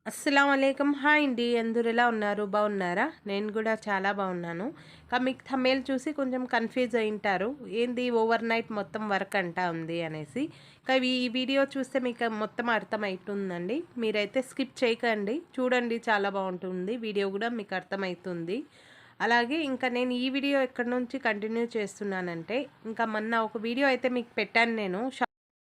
అస్సలామలైకుం. Hi అండి. అందరూ ఎలా ఉన్నారు? బాగున్నారా? నేను కూడా చాలా బాగున్నాను. మీకు థంబ్‌నెయిల్ చూసి కొంచెం కన్‌ఫ్యూజ్ అయ్యుంటారు. ఏంది ఓవర్ నైట్ మొత్తం వర్క్ అంటా ఉంది అనేసి. ఈ వీడియో చూస్తే మీకు మొత్తం అర్థమైతుందండి. మీరైతే స్కిప్ చేయకండి. చూడండి, చాలా బాగుంటుంది. వీడియో కూడా మీకు అర్థమైతుంది. అలాగే ఇంకా నేను ఈ వీడియో ఎక్కడి నుంచి కంటిన్యూ చేస్తున్నానంటే, ఇంకా మొన్న ఒక వీడియో అయితే మీకు పెట్టాను నేను.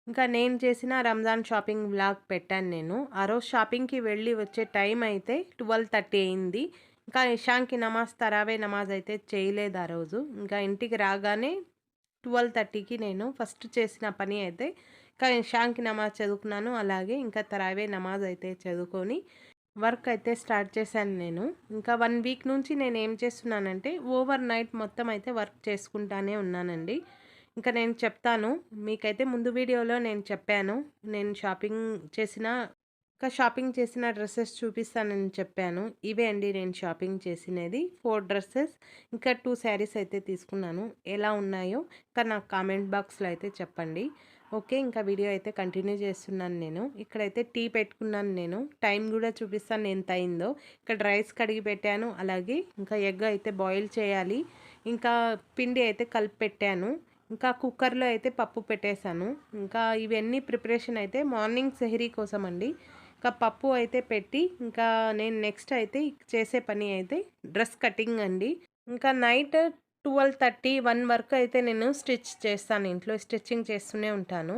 ఇంకా నేను చేసిన రంజాన్ షాపింగ్ వ్లాగ్ పెట్టాను నేను. ఆ రోజు షాపింగ్‌కి వెళ్ళి వచ్చే టైం అయితే 12:30 అయింది. ఇంకా ఇషాన్‌కి నమాజ్, తరావీ నమాజ్ అయితే చేయలేదు ఆ రోజు. ఇంకా ఇంటికి రాగానే 12:30కి నేను ఫస్ట్ చేసిన పని అయితే ఇంకా ఇషాన్‌కి నమాజ్ చదువుకున్నాను. అలాగే ఇంకా తరావీ నమాజ్ అయితే చదువుకొని వర్క్ అయితే స్టార్ట్ చేశాను నేను. ఇంకా 1 వీక్ నుంచి నేనేం చేస్తున్నానంటే ఓవర్ నైట్ మొత్తం అయితే వర్క్ చేసుకుంటానే ఉన్నానండి. ఇంకా నేను చెప్తాను. మీకైతే ముందు వీడియోలో నేను చెప్పాను. నేను షాపింగ్ చేసిన డ్రెసెస్ చూపిస్తానని చెప్పాను. ఇవే అండి నేను షాపింగ్ చేసినది. 4 డ్రెసెస్ ఇంకా 2 శారీస్ అయితే తీసుకున్నాను. ఎలా ఉన్నాయో ఇంకా నాకు కామెంట్ బాక్స్‌లో అయితే చెప్పండి. ఓకే. ఇంకా వీడియో అయితే కంటిన్యూ చేస్తున్నాను నేను. ఇక్కడైతే టీ పెట్టుకున్నాను నేను. టైం గూడా చూపిస్తాను ఎంత అయిందో. ఇక్కడ రైస్ కడిగి పెట్టాను. అలాగే ఇంకా ఎగ్ అయితే బాయిల్ చేయాలి. ఇంకా పిండి అయితే కలిపి పెట్టాను. ఇంకా కుక్కర్‌లో అయితే పప్పు పెట్టేశాను. ఇంకా ఇవన్నీ ప్రిపరేషన్ అయితే మార్నింగ్ సెహరీ కోసం అండి. ఇంకా పప్పు అయితే పెట్టి ఇంకా నేను నెక్స్ట్ అయితే చేసే పని అయితే డ్రెస్ కటింగ్ అండి. ఇంకా నైట్ 12:30, 1 వరకు అయితే నేను స్టిచ్ చేస్తాను. ఇంట్లో స్టిచ్చింగ్ చేస్తూనే ఉంటాను.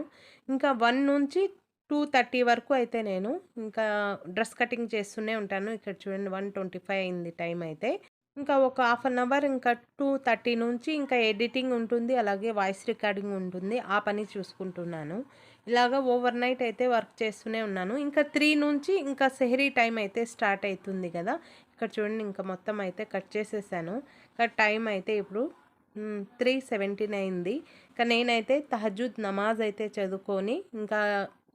ఇంకా 1 నుంచి 2:30 వరకు అయితే నేను ఇంకా డ్రెస్ కటింగ్ చేస్తూనే ఉంటాను. ఇక్కడ చూడండి 1:25 అయింది టైం అయితే. ఇంకా ఒక హాఫ్ అన్ అవర్ ఇంకా 2:30 నుంచి ఇంకా ఎడిటింగ్ ఉంటుంది. అలాగే వాయిస్ రికార్డింగ్ ఉంటుంది. ఆ పని చూసుకుంటున్నాను. ఇలాగ ఓవర్ నైట్ అయితే వర్క్ చేస్తూనే ఉన్నాను. ఇంకా 3 నుంచి ఇంకా సెహరీ టైం అయితే స్టార్ట్ అయితుంది కదా! ఇక్కడ చూడండి ఇంకా మొత్తం అయితే కట్ చేసేసాను. టైం అయితే ఇప్పుడు 3:17 అయింది. ఇంకా నేనైతే తహజ్జుద్ నమాజ్ అయితే చదువుకొని ఇంకా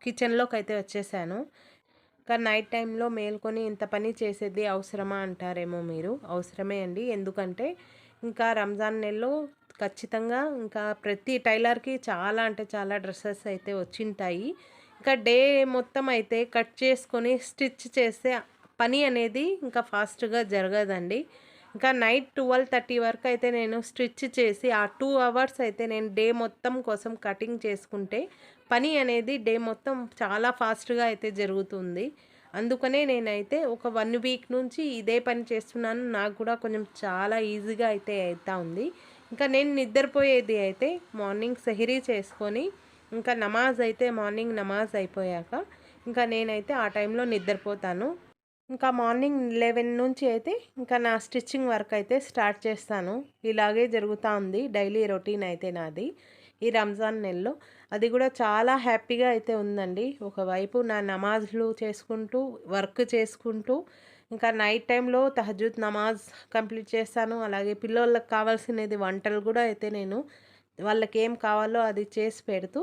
కిచెన్‌లోకైతే వచ్చేసాను. నైట్ టైంలో మేల్కొని ఇంత పని చేసేది అవసరమా అంటారేమో మీరు. అవసరమే అండి. ఎందుకంటే ఇంకా రంజాన్ నెలలో ఖచ్చితంగా ఇంకా ప్రతి టైలర్‌కి చాలా అంటే చాలా డ్రెసెస్ అయితే వచ్చింటాయి. ఇంకా డే మొత్తం అయితే కట్ చేసుకొని స్టిచ్ చేస్తే పని అనేది ఇంకా ఫాస్ట్‌గా జరగదండి. ఇంకా నైట్ 12:30 వరకు అయితే నేను స్టిచ్ చేసి ఆ 2 అవర్స్ అయితే నేను డే మొత్తం కోసం కటింగ్ చేసుకుంటే పని అనేది డే మొత్తం చాలా ఫాస్ట్‌గా అయితే జరుగుతుంది. అందుకనే నేనైతే ఒక 1 వీక్ నుంచి ఇదే పని చేస్తున్నాను. నాకు కూడా కొంచెం చాలా ఈజీగా అయితే అయితా ఉంది. ఇంకా నేను నిద్రపోయేది అయితే మార్నింగ్ సెహరీ చేసుకొని ఇంకా నమాజ్ అయితే మార్నింగ్ నమాజ్ అయిపోయాక ఇంకా నేనైతే ఆ టైంలో నిద్రపోతాను. ఇంకా మార్నింగ్ 11 నుంచి అయితే ఇంకా నా స్టిచ్చింగ్ వర్క్ అయితే స్టార్ట్ చేస్తాను. ఇలాగే జరుగుతూ ఉంది డైలీ రొటీన్ అయితే నాది. ఈ రంజాన్ నెలలో అది కూడా చాలా హ్యాపీగా అయితే ఉందండి. ఒకవైపు నా నమాజ్‌లు చేసుకుంటూ, వర్క్ చేసుకుంటూ, ఇంకా నైట్ టైంలో తహజ్జుద్ నమాజ్ కంప్లీట్ చేస్తాను. అలాగే పిల్లోళ్ళకి కావాల్సినది వంటలు కూడా అయితే నేను వాళ్ళకేం కావాలో అది చేసి పెడుతూ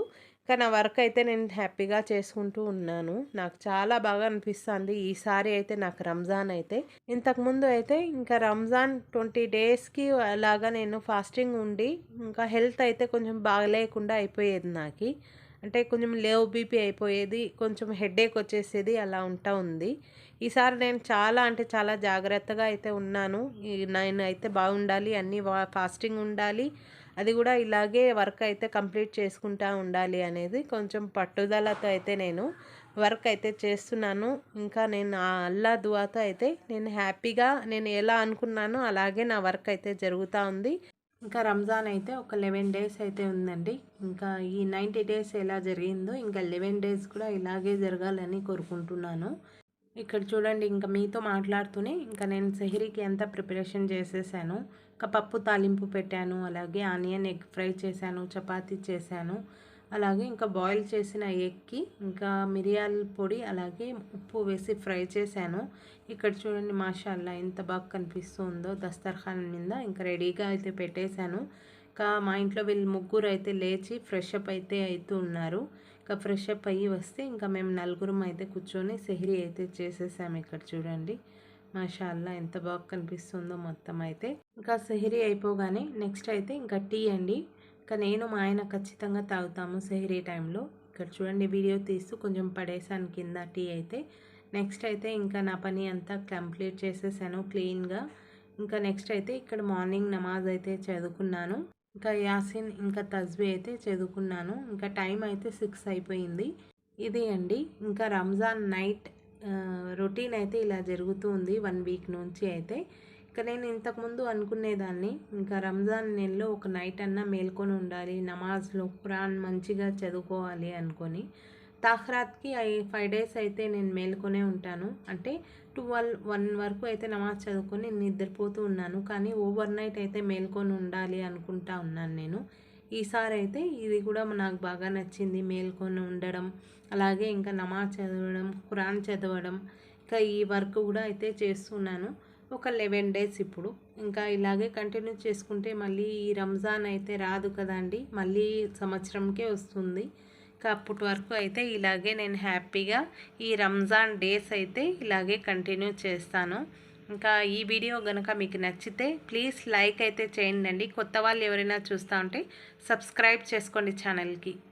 నా వర్క్ అయితే నేను హ్యాపీగా చేసుకుంటూ ఉన్నాను. నాకు చాలా బాగా అనిపిస్తుంది. ఈసారి అయితే నాకు రంజాన్ అయితే. ఇంతకుముందు అయితే ఇంకా రంజాన్ 20 డేస్‌కి అలాగా నేను ఫాస్టింగ్ ఉండి ఇంకా హెల్త్ అయితే కొంచెం బాగలేకుండా అయిపోయేది నాకి. అంటే కొంచెం లో బీపీ అయిపోయేది. కొంచెం హెడేక్ వచ్చేసేది అలా ఉంటా ఉంది. ఈసారి నేను చాలా అంటే చాలా జాగ్రత్తగా అయితే ఉన్నాను. నేనైతే బాగుండాలి. అన్నీ ఫాస్టింగ్ ఉండాలి. అది కూడా ఇలాగే వర్క్ అయితే కంప్లీట్ చేసుకుంటా ఉండాలి అనేది కొంచెం పట్టుదలతో అయితే నేను వర్క్ అయితే చేస్తున్నాను. ఇంకా నేను ఆ అల్లా దుఆతో అయితే నేను హ్యాపీగా నేను ఎలా అనుకున్నానో అలాగే నా వర్క్ అయితే జరుగుతూ ఉంది. ఇంకా రంజాన్ అయితే ఒక 11 డేస్ అయితే ఉందండి. ఇంకా ఈ 90 డేస్ ఎలా జరిగిందో ఇంకా 11 డేస్ కూడా ఇలాగే జరగాలని కోరుకుంటున్నాను. ఇక్కడ చూడండి ఇంకా మీతో మాట్లాడుతూనే ఇంకా నేను సెహరీకి అంతా ప్రిపరేషన్ చేసేసాను. ఇంకా పప్పు తాలింపు పెట్టాను. అలాగే ఆనియన్ ఎగ్ ఫ్రై చేశాను. చపాతీ చేశాను. అలాగే ఇంకా బాయిల్ చేసిన ఎగ్‌కి ఇంకా మిరియాల పొడి అలాగే ఉప్పు వేసి ఫ్రై చేశాను. ఇక్కడ చూడండి మాషాల్లా ఎంత బాగా కనిపిస్తుందో దస్తర్ఖాన్ మీద ఇంకా రెడీగా అయితే పెట్టేశాను. ఇంకా మా ఇంట్లో వీళ్ళు ముగ్గురు అయితే లేచి ఫ్రెష్ అప్ అయితే అవుతూ ఉన్నారు. ఇంకా ఫ్రెష్ అప్ అయ్యి వస్తే ఇంకా మేము నలుగురం అయితే కూర్చొని సెహరీ అయితే చేసేసాము. ఇక్కడ చూడండి మాషాల్లా ఎంత బాగా కనిపిస్తుందో మొత్తం అయితే. ఇంకా సెహరీ అయిపోగానే నెక్స్ట్ అయితే ఇంకా టీ అండి. ఇంకా నేను మా ఆయన ఖచ్చితంగా తాగుతాము సెహరీ టైంలో. ఇక్కడ చూడండి వీడియో తీస్తూ కొంచెం పడేసాను కింద టీ అయితే. నెక్స్ట్ అయితే ఇంకా నా పని అంతా కంప్లీట్ చేసేసాను క్లీన్గా. ఇంకా నెక్స్ట్ అయితే ఇక్కడ మార్నింగ్ నమాజ్ అయితే చదువుకున్నాను. ఇంకా యాసిన్ ఇంకా తస్బీ అయితే చదువుకున్నాను. ఇంకా టైం అయితే 6 అయిపోయింది. ఇదే అండి ఇంకా రంజాన్ నైట్ రొటీన్ అయితే ఇలా జరుగుతూ ఉంది 1 వీక్ నుంచి అయితే. ఇక నేను ఇంతకుముందు అనుకునేదాన్ని ఇంకా రంజాన్ నెలలో ఒక నైట్ అన్నా మేల్కొని ఉండాలి, నమాజ్లో ఖురాన్ మంచిగా చదువుకోవాలి అనుకొని. తాఖ్రాత్కి 5 డేస్ అయితే నేను మేల్కొనే ఉంటాను. అంటే 12, 1 వరకు అయితే నమాజ్ చదువుకొని నిద్రపోతూ ఉన్నాను. కానీ ఓవర్ నైట్ అయితే మేల్కొని ఉండాలి అనుకుంటా ఉన్నాను నేను. ఈసారి అయితే ఇది కూడా నాకు బాగా నచ్చింది, మేల్కొని ఉండడం. అలాగే ఇంకా నమాజ్ చదవడం, ఖురాన్ చదవడం, ఇంకా ఈ వర్క్ కూడా అయితే చేస్తున్నాను. ఒక 11 డేస్ ఇప్పుడు. ఇంకా ఇలాగే కంటిన్యూ చేసుకుంటే మళ్ళీ ఈ రంజాన్ అయితే రాదు కదండి, మళ్ళీ సంవత్సరంకే వస్తుంది. ఇంకా అప్పటి వరకు అయితే ఇలాగే నేను హ్యాపీగా ఈ రంజాన్ డేస్ అయితే ఇలాగే కంటిన్యూ చేస్తాను. ఇంకా ఈ వీడియో కనుక మీకు నచ్చితే ప్లీజ్ లైక్ అయితే చేయండి. కొత్త వాళ్ళు ఎవరైనా చూస్తూ ఉంటే సబ్స్క్రైబ్ చేసుకోండి ఛానల్కి.